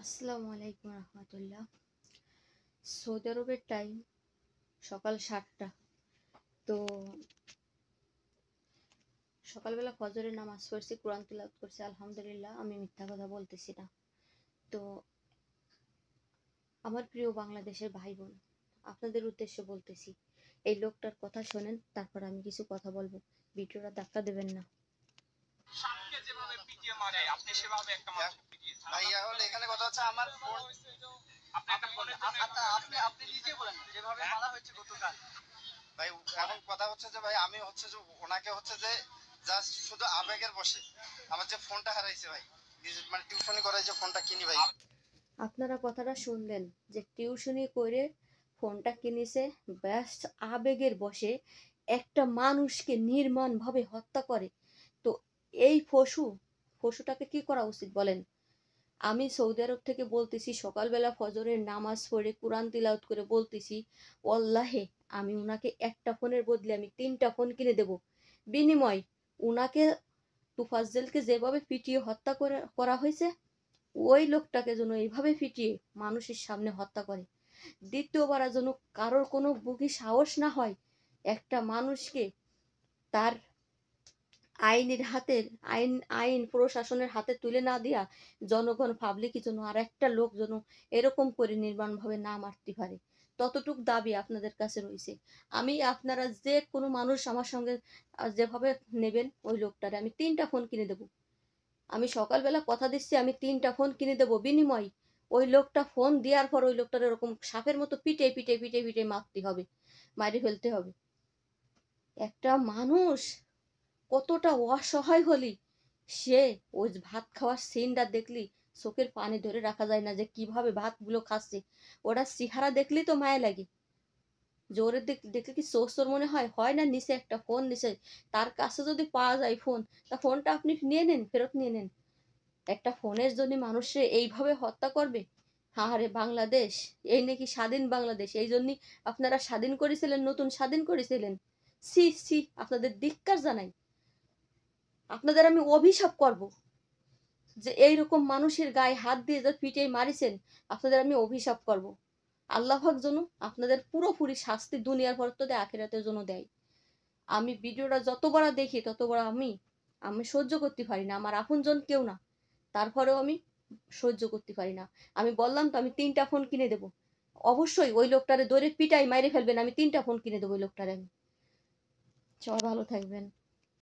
আসসালামু আলাইকুম রহমতুল্লাহ। সৌদি আরবের টাইম সকাল 7টা। তো সকালবেলা ফজরের নামাজ পড়ছি, কোরআন তিলাওয়াত করছি, আলহামদুলিল্লাহ। আমি মিথ্যা কথা বলতেছি না। তো আমার প্রিয় বাংলাদেশের ভাই বোন, আপনাদের উদ্দেশ্যে বলতেছি, এই লোকটার কথা শোনেন, তারপর আমি কিছু কথা বলবো। ভিডিওটা ধাক্কা দেবেন না। এখানে কথা হচ্ছে আমার ফোন আপনি নিজে বলেন যেভাবে মারা হয়েছে গতকাল ভাই। এখন কথা হচ্ছে যে ভাই আমি হচ্ছে যে ওনাকে হচ্ছে যে জাস্ট শুধু আবেগের বসে আমার যে ফোনটা হারাইছে ভাই, মানে টিউশনি করে যে ফোনটা কিনি ভাই। আপনারা কথাটা শুনলেন যে টিউশনি করে ফোনটা কিনেছে, ব্যাস আবেগের বশে একটা মানুষকে নির্মমভাবে হত্যা করে। তো এই পশুটাকে কি করা উচিত বলেন? আমি সৌদি আরব থেকে বলতেছি, সকালবেলা ফজরের নামাজ পড়ে কোরআন তিলাওয়াত করে বলতেছি, ওয়াল্লাহে আমি উনাকে একটা ফোনের বদলে আমি 3টা ফোন কিনে দেব। বিনিময় উনাকে, তুফাজ্জেলকে যেভাবে পিটিয়ে হত্যা করা হয়েছে, ওই লোকটাকে যেন এইভাবে পিটিয়ে মানুষের সামনে হত্যা করে। দ্বিতীয়বার যেন কারোর কোনো বুকি সাহস না হয় একটা মানুষকে তার আইনের হাতের আইন প্রশাসনের হাতে তুলে না দিয়া জনগণ পাবলিকের জন্য আর একটা লোক যেন এরকম করে নির্মাণভাবে না মারতে পারে, ততটুক দাবি আপনাদের কাছে রয়েছে। আমি আপনারা যে কোনো মানুষ আমার সঙ্গে যেভাবে নেবেন, ওই লোকটারে আমি 3টা ফোন কিনে দেব। আমি সকালবেলা কথা দিচ্ছি, আমি 3টা ফোন কিনে দেব। বিনিময় ওই লোকটা ফোন দেওয়ার পর ওই লোকটার এরকম সাপের মতো পিটে পিটে পিটে পিটে মারতে হবে, মারি ফেলতে হবে। একটা মানুষ কতটা অসহায় হলি, সে ওই ভাত খাওয়ার সিনটা দেখলি চোখের পানি ধরে রাখা যায় না, যে কিভাবে ভাতগুলো খাচ্ছে। ওরা চেহারা দেখলেই তো মায়া লাগে। জোরে দেখলে কি চোর মনে হয় না? নিচে একটা ফোন নিচে, তার কাছে যদি পাওয়া যায় ফোন, তা ফোনটা আপনি নিয়ে নেন, ফেরত নিয়ে নেন। একটা ফোনের জন্য মানুষে এইভাবে হত্যা করবে? আরে বাংলাদেশ, এই নাকি স্বাধীন বাংলাদেশ? এই জন্যই আপনারা স্বাধীন করেছিলেন, নতুন স্বাধীন করেছিলেন। সি সি, আপনাদের ধিক্কার জানাই। আপনাদের আমি অভিশাপ করব, যে এইরকম মানুষের গায়ে হাত দিয়ে যে পিটিয়ে মারিছেন, আপনাদের আমি অভিশাপ করব। আল্লাহ পাক যেন আপনাদের পুরোপুরি শাস্তি দুনিয়ার পর তো দেয়, আখিরাতের জন্য দেয়। আমি ভিডিওটা যতবার দেখি ততবার আমি সহ্য করতে পারি না। আমার আপনজন কেউ না, তারপরেও আমি সহ্য করতে পারি না। আমি বললাম তো, আমি 3টা ফোন কিনে দেব। অবশ্যই ওই লোকটারে ধরে পিটাই মাইরে ফেলবেন, আমি 3টা ফোন কিনে দেবো ওই লোকটারে। আমি সবাই ভালো থাকবেন।